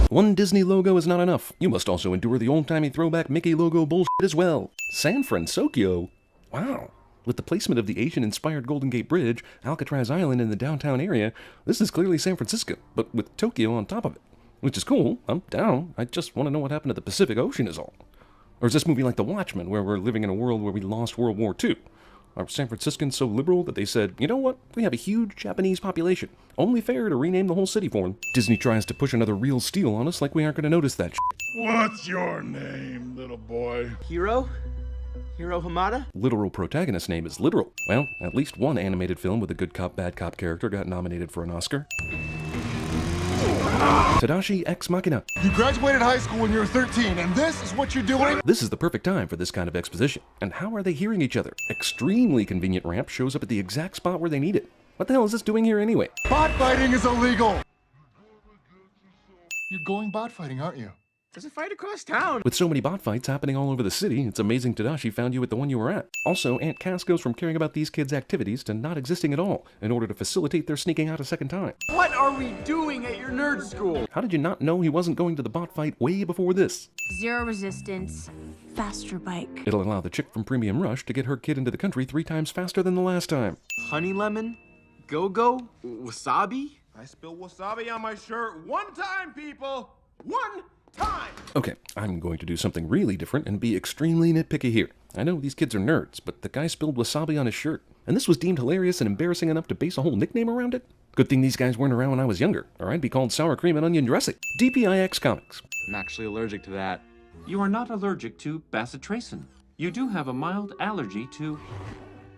One Disney logo is not enough. You must also endure the old-timey throwback Mickey logo bullshit as well. San Francisco? Wow. With the placement of the Asian-inspired Golden Gate Bridge, Alcatraz Island in the downtown area, this is clearly San Francisco, but with Tokyo on top of it. Which is cool. I'm down. I just want to know what happened to the Pacific Ocean is all. Or is this movie like The Watchmen, where we're living in a world where we lost World War II? Are San Franciscans so liberal that they said, you know what, we have a huge Japanese population. Only fair to rename the whole city for them. Disney tries to push another real steal on us like we aren't going to notice that shit. What's your name, little boy? Hiro? Hiro Hamada? Literal protagonist's name is Literal. Well, at least one animated film with a good cop, bad cop character got nominated for an Oscar. Tadashi Ex Machina. You graduated high school when you were 13, and this is what you're doing? This is the perfect time for this kind of exposition. And how are they hearing each other? Extremely convenient ramp shows up at the exact spot where they need it. What the hell is this doing here anyway? Bot fighting is illegal! You're going bot fighting, aren't you? There's a fight across town. With so many bot fights happening all over the city, it's amazing Tadashi found you at the one you were at. Also, Aunt Cass goes from caring about these kids' activities to not existing at all, in order to facilitate their sneaking out a second time. What are we doing at your nerd school? How did you not know he wasn't going to the bot fight way before this? Zero resistance, faster bike. It'll allow the chick from Premium Rush to get her kid into the country 3 times faster than the last time. Honey lemon? Go-go? Wasabi? I spilled wasabi on my shirt one time, people! One time! Okay, I'm going to do something really different and be extremely nitpicky here. I know these kids are nerds, but the guy spilled wasabi on his shirt, and this was deemed hilarious and embarrassing enough to base a whole nickname around it? Good thing these guys weren't around when I was younger, or I'd be called sour cream and onion dressing. DPIX Comics. I'm actually allergic to that. You are not allergic to bacitracin. You do have a mild allergy to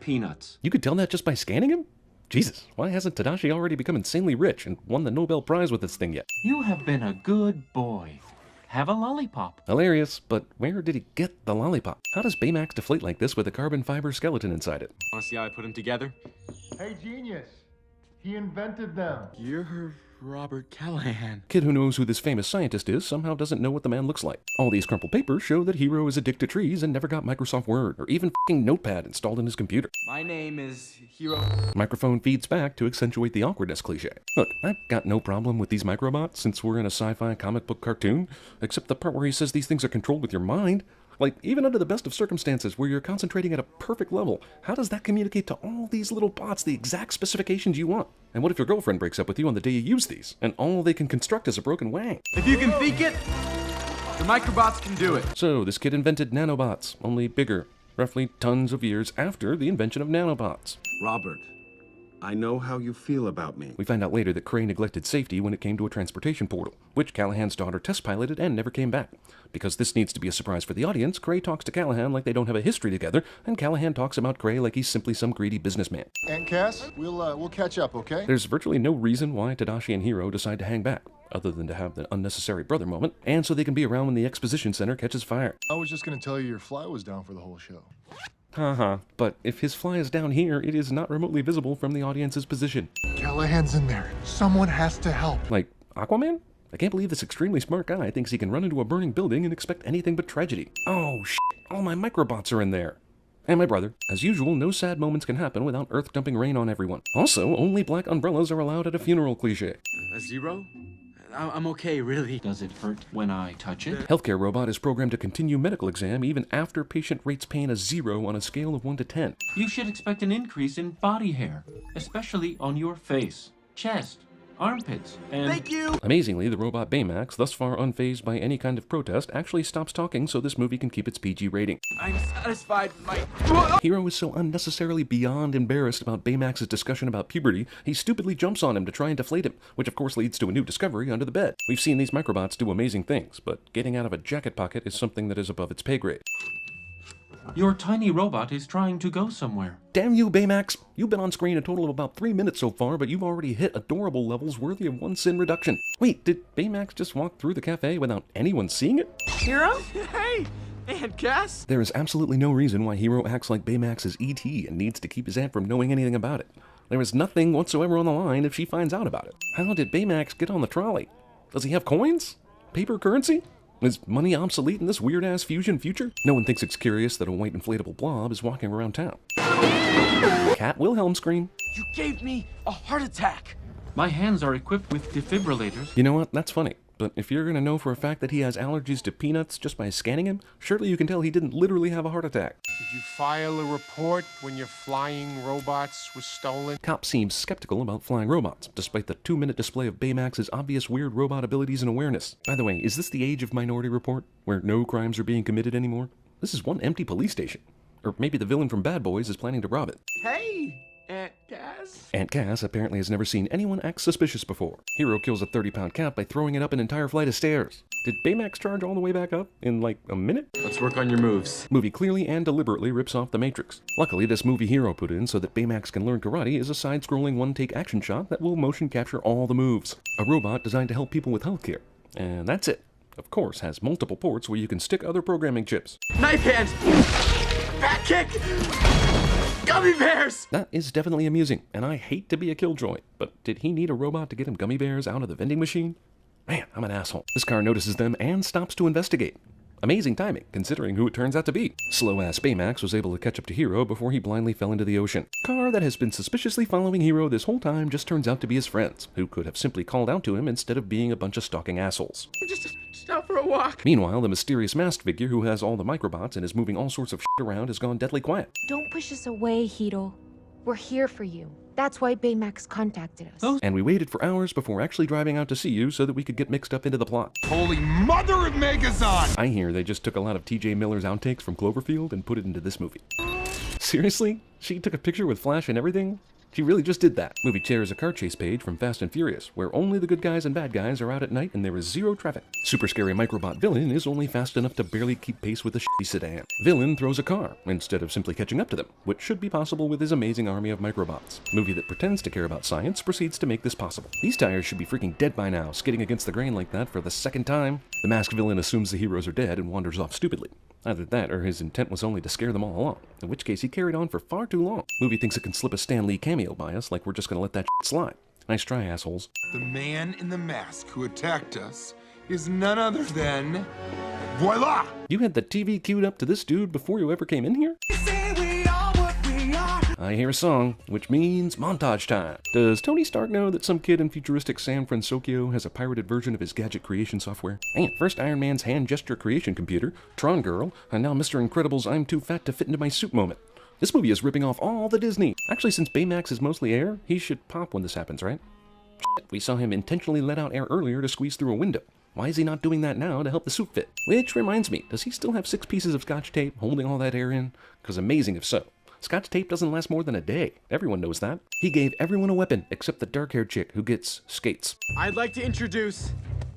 peanuts. You could tell that just by scanning him? Jesus, why hasn't Tadashi already become insanely rich and won the Nobel Prize with this thing yet? You have been a good boy. Have a lollipop. Hilarious, but where did he get the lollipop? How does Baymax deflate like this with a carbon fiber skeleton inside it? Wanna see how I put them together? Hey, genius. He invented them. You're Robert Callahan. Kid who knows who this famous scientist is somehow doesn't know what the man looks like. All these crumpled papers show that Hiro is addicted to trees and never got Microsoft Word or even f***ing Notepad installed in his computer. My name is Hiro. Microphone feeds back to accentuate the awkwardness cliche. Look, I've got no problem with these microbots since we're in a sci-fi comic book cartoon, except the part where he says these things are controlled with your mind. Like, even under the best of circumstances where you're concentrating at a perfect level, how does that communicate to all these little bots the exact specifications you want? And what if your girlfriend breaks up with you on the day you use these, and all they can construct is a broken wang? If you can think it, the microbots can do it. So, this kid invented nanobots, only bigger, roughly tons of years after the invention of nanobots. Robert, I know how you feel about me. We find out later that Cray neglected safety when it came to a transportation portal, which Callahan's daughter test piloted and never came back. Because this needs to be a surprise for the audience, Cray talks to Callahan like they don't have a history together, and Callahan talks about Cray like he's simply some greedy businessman. Aunt Cass, we'll catch up, okay? There's virtually no reason why Tadashi and Hiro decide to hang back, other than to have the unnecessary brother moment, and so they can be around when the exposition center catches fire. I was just gonna tell you your fly was down for the whole show. Haha, but if his fly is down here, it is not remotely visible from the audience's position. Callahan's in there. Someone has to help. Like, Aquaman? I can't believe this extremely smart guy thinks he can run into a burning building and expect anything but tragedy. Oh, shit, all my microbots are in there. And my brother. As usual, no sad moments can happen without earth dumping rain on everyone. Also, only black umbrellas are allowed at a funeral cliché. A zero? I'm okay, really. Does it hurt when I touch it? Healthcare robot is programmed to continue medical exam even after patient rates pain a 0 on a scale of 1 to 10. You should expect an increase in body hair, especially on your face, chest, armpits, and... Thank you! Amazingly, the robot Baymax, thus far unfazed by any kind of protest, actually stops talking so this movie can keep its PG rating. I'm satisfied with my... Hiro is so unnecessarily beyond embarrassed about Baymax's discussion about puberty, he stupidly jumps on him to try and deflate him, which of course leads to a new discovery under the bed. We've seen these microbots do amazing things, but getting out of a jacket pocket is something that is above its pay grade. Your tiny robot is trying to go somewhere. Damn you, Baymax! You've been on screen a total of about 3 minutes so far, but you've already hit adorable levels worthy of 1 sin reduction. Wait, did Baymax just walk through the cafe without anyone seeing it? Hiro? Hey! Aunt Cass? There is absolutely no reason why Hiro acts like Baymax is E.T. and needs to keep his aunt from knowing anything about it. There is nothing whatsoever on the line if she finds out about it. How did Baymax get on the trolley? Does he have coins? Paper currency? Is money obsolete in this weird-ass fusion future? No one thinks it's curious that a white inflatable blob is walking around town. Cat Wilhelm scream. You gave me a heart attack! My hands are equipped with defibrillators. You know what? That's funny. but if you're gonna know for a fact that he has allergies to peanuts just by scanning him, surely you can tell he didn't literally have a heart attack. Did you file a report when your flying robots were stolen? Cop seems skeptical about flying robots, despite the 2-minute display of Baymax's obvious weird robot abilities and awareness. By the way, is this the age of Minority Report, where no crimes are being committed anymore? This is one empty police station. Or maybe the villain from Bad Boys is planning to rob it. Hey, Aunt Cass. Aunt Cass apparently has never seen anyone act suspicious before. Hero kills a 30-pound cat by throwing it up an entire flight of stairs. Did Baymax charge all the way back up in like a minute? Let's work on your moves. Movie clearly and deliberately rips off The Matrix. Luckily, this movie Hero put in so that Baymax can learn karate is a side-scrolling one-take action shot that will motion capture all the moves. A robot designed to help people with healthcare. And that's it. Of course, has multiple ports where you can stick other programming chips. Knife hand. Back kick. Gummy bears. That is definitely amusing, and I hate to be a killjoy, but did he need a robot to get him gummy bears out of the vending machine? Man, I'm an asshole. This car notices them and stops to investigate. Amazing timing, considering who it turns out to be. Slow-ass Baymax was able to catch up to Hero before he blindly fell into the ocean. Car that has been suspiciously following Hero this whole time just turns out to be his friends, who could have simply called out to him instead of being a bunch of stalking assholes. Just out for a walk. Meanwhile, the mysterious masked figure who has all the microbots and is moving all sorts of shit around has gone deathly quiet. Don't push us away, Hiro. We're here for you. That's why Baymax contacted us. And we waited for hours before actually driving out to see you so that we could get mixed up into the plot. Holy mother of Megazon! I hear they just took a lot of TJ Miller's outtakes from Cloverfield and put it into this movie. Seriously? She took a picture with Flash and everything? She really just did that. Movie shares a car chase page from Fast and Furious, where only the good guys and bad guys are out at night and there is zero traffic. Super scary microbot villain is only fast enough to barely keep pace with a shitty sedan. Villain throws a car, instead of simply catching up to them, which should be possible with his amazing army of microbots. Movie that pretends to care about science proceeds to make this possible. These tires should be freaking dead by now, skidding against the grain like that for the second time. The masked villain assumes the heroes are dead and wanders off stupidly. Either that, or his intent was only to scare them all along, in which case he carried on for far too long. Movie thinks it can slip a Stan Lee cameo by us like we're just gonna let that shit slide. Nice try, assholes. The man in the mask who attacked us is none other than... Voila! You had the TV queued up to this dude before you ever came in here? I hear a song, which means montage time. Does Tony Stark know that some kid in futuristic San Francisco has a pirated version of his gadget creation software? And first Iron Man's hand gesture creation computer, Tron Girl, and now Mr. Incredible's I'm too fat to fit into my suit moment. This movie is ripping off all the Disney. Actually, since Baymax is mostly air, he should pop when this happens, right? Shit, we saw him intentionally let out air earlier to squeeze through a window. Why is he not doing that now to help the suit fit? Which reminds me, does he still have 6 pieces of Scotch tape holding all that air in? Because amazing if so. Scotch tape doesn't last more than a day. Everyone knows that. He gave everyone a weapon except the dark-haired chick who gets skates. I'd like to introduce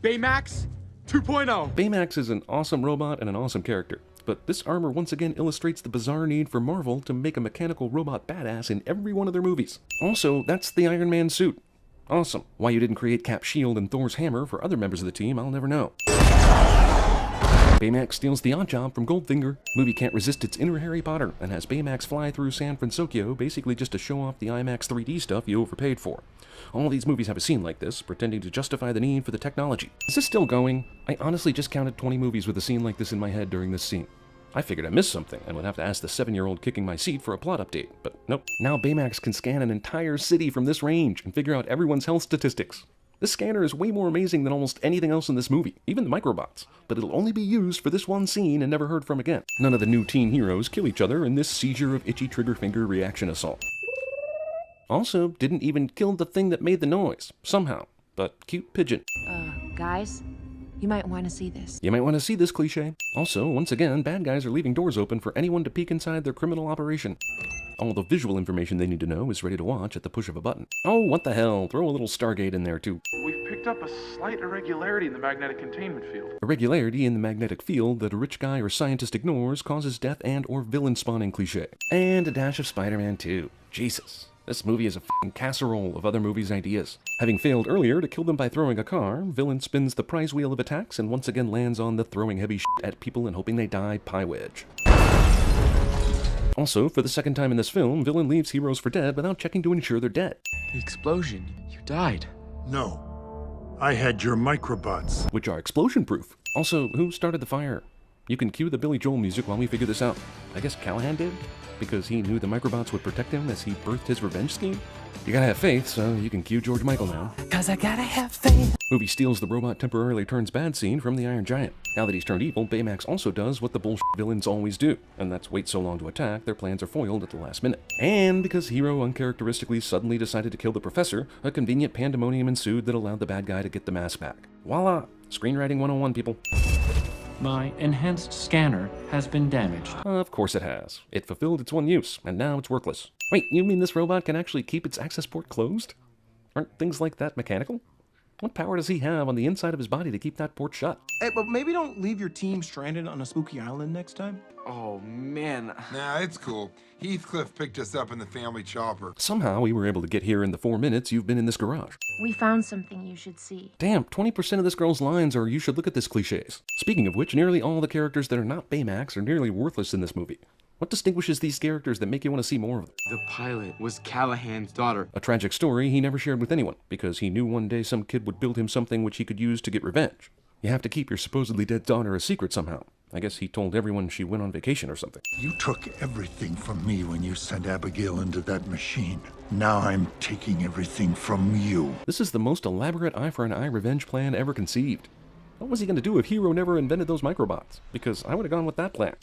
Baymax 2.0. Baymax is an awesome robot and an awesome character, but this armor once again illustrates the bizarre need for Marvel to make a mechanical robot badass in every one of their movies. Also, that's the Iron Man suit. Awesome. Why you didn't create Cap's shield and Thor's hammer for other members of the team, I'll never know. Baymax steals the odd job from Goldfinger. Movie can't resist its inner Harry Potter and has Baymax fly through San Francisco basically just to show off the IMAX 3D stuff you overpaid for. All these movies have a scene like this, pretending to justify the need for the technology. Is this still going? I honestly just counted 20 movies with a scene like this in my head during this scene. I figured I missed something and would have to ask the 7-year-old kicking my seat for a plot update, but nope. Now Baymax can scan an entire city from this range and figure out everyone's health statistics. This scanner is way more amazing than almost anything else in this movie, even the microbots, but it'll only be used for this one scene and never heard from again. None of the new teen heroes kill each other in this seizure of itchy trigger finger reaction assault. Also, didn't even kill the thing that made the noise, somehow, but cute pigeon. Guys, you might want to see this. You might want to see this cliche. Also, once again, bad guys are leaving doors open for anyone to peek inside their criminal operation. All the visual information they need to know is ready to watch at the push of a button. Oh, what the hell, throw a little Stargate in there too. We've picked up a slight irregularity in the magnetic containment field. Irregularity in the magnetic field that a rich guy or scientist ignores causes death and or villain spawning cliche. And a dash of Spider-Man 2. Jesus. This movie is a f***ing casserole of other movies' ideas. Having failed earlier to kill them by throwing a car, villain spins the prize wheel of attacks and once again lands on the throwing heavy shit at people and hoping they die pie wedge. Also, for the second time in this film, villain leaves heroes for dead without checking to ensure they're dead. The explosion. You died. No. I had your microbots. Which are explosion-proof. Also, who started the fire? You can cue the Billy Joel music while we figure this out. I guess Callahan did? Because he knew the microbots would protect him as he birthed his revenge scheme? You gotta have faith, so you can cue George Michael now. 'Cause I gotta have faith. Movie steals the robot temporarily turns bad scene from the Iron Giant. Now that he's turned evil, Baymax also does what the bullshit villains always do, and that's wait so long to attack, their plans are foiled at the last minute. And because Hero uncharacteristically suddenly decided to kill the professor, a convenient pandemonium ensued that allowed the bad guy to get the mask back. Voila! Screenwriting 101, people. My enhanced scanner has been damaged. Of course it has. It fulfilled its one use, and now it's worthless. Wait, you mean this robot can actually keep its access port closed? Aren't things like that mechanical? What power does he have on the inside of his body to keep that port shut? Hey, but maybe don't leave your team stranded on a spooky island next time. Oh, man. Nah, it's cool. Heathcliff picked us up in the family chopper. Somehow we were able to get here in the 4 minutes you've been in this garage. We found something you should see. Damn, 20% of this girl's lines are "you should look at this" cliches. Speaking of which, nearly all the characters that are not Baymax are nearly worthless in this movie. What distinguishes these characters that make you want to see more of them? The pilot was Callahan's daughter. A tragic story he never shared with anyone, because he knew one day some kid would build him something which he could use to get revenge. You have to keep your supposedly dead daughter a secret somehow. I guess he told everyone she went on vacation or something. You took everything from me when you sent Abigail into that machine. Now I'm taking everything from you. This is the most elaborate eye for an eye revenge plan ever conceived. What was he going to do if Hero never invented those microbots? Because I would have gone with that plan.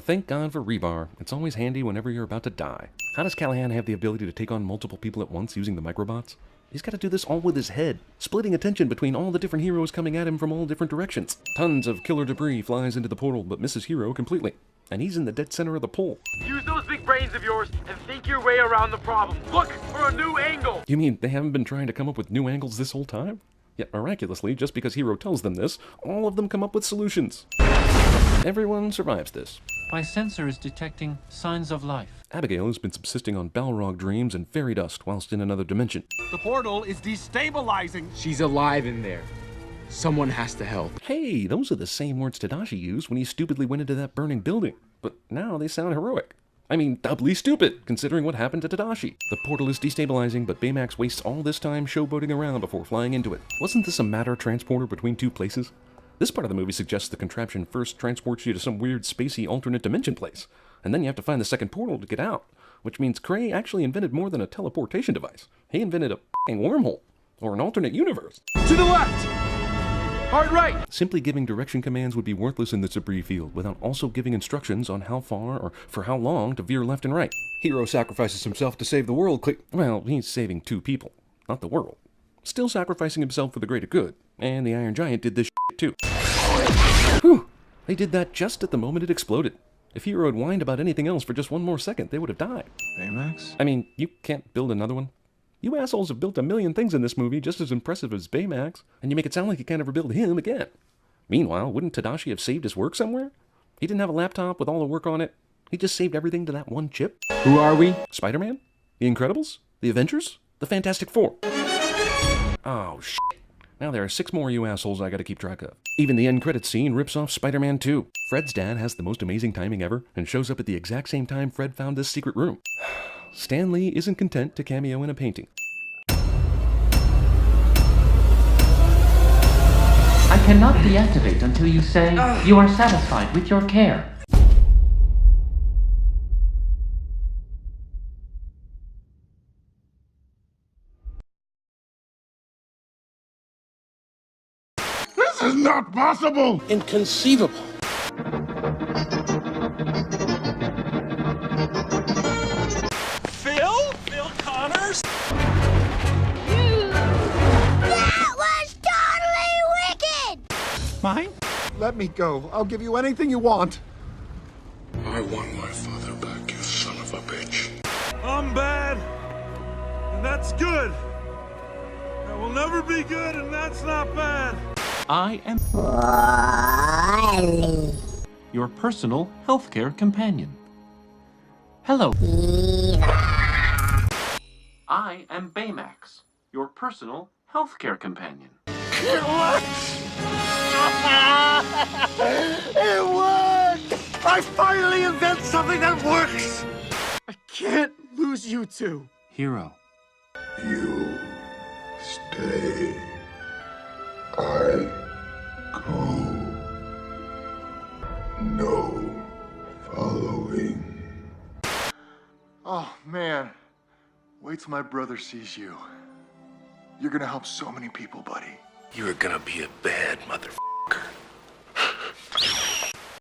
Thank God for rebar. It's always handy whenever you're about to die. How does Callahan have the ability to take on multiple people at once using the microbots? He's got to do this all with his head, splitting attention between all the different heroes coming at him from all different directions. Tons of killer debris flies into the portal, but misses Hero completely. And he's in the dead center of the pole. Use those big brains of yours and think your way around the problem. Look for a new angle. You mean they haven't been trying to come up with new angles this whole time? Yet miraculously, just because Hero tells them this, all of them come up with solutions. Everyone survives this. My sensor is detecting signs of life. Abigail has been subsisting on Balrog dreams and fairy dust whilst in another dimension. The portal is destabilizing. She's alive in there. Someone has to help. Hey, those are the same words Tadashi used when he stupidly went into that burning building. But now they sound heroic. I mean, doubly stupid, considering what happened to Tadashi. The portal is destabilizing, but Baymax wastes all this time showboating around before flying into it. Wasn't this a matter transporter between two places? This part of the movie suggests the contraption first transports you to some weird spacey alternate dimension place, and then you have to find the second portal to get out, which means Cray actually invented more than a teleportation device. He invented a f***ing wormhole, or an alternate universe. To the left! Hard right! Simply giving direction commands would be worthless in this debris field without also giving instructions on how far or for how long to veer left and right. Hero sacrifices himself to save the world. Well, he's saving 2 people, not the world. Still sacrificing himself for the greater good, and the Iron Giant did this shit too. Whew! They did that just at the moment it exploded. If Hero had whined about anything else for just one more second, they would have died. Baymax? I mean, you can't build another one. You assholes have built a million things in this movie just as impressive as Baymax, and you make it sound like you can't ever build him again. Meanwhile, wouldn't Tadashi have saved his work somewhere? He didn't have a laptop with all the work on it. He just saved everything to that one chip. Who are we? Spider-Man? The Incredibles? The Avengers? The Fantastic Four? Oh, shit. Now there are 6 more you assholes I gotta keep track of. Even the end credits scene rips off Spider-Man 2. Fred's dad has the most amazing timing ever and shows up at the exact same time Fred found this secret room. Stan Lee isn't content to cameo in a painting. I cannot deactivate until you say you are satisfied with your care. This is not possible! Inconceivable. Phil Connors? That was totally wicked! Mine? Let me go. I'll give you anything you want. I want my father back, you son of a bitch. I'm bad, and that's good. I will never be good, and that's not bad. I am your personal healthcare companion. Hello. I am Baymax, your personal healthcare companion. It works! It worked! I finally invent something that works! I can't lose you two. Hero. You stay. I go. No following. Oh, man. Wait till my brother sees you. You're gonna help so many people, buddy. You are gonna be a bad motherfucker.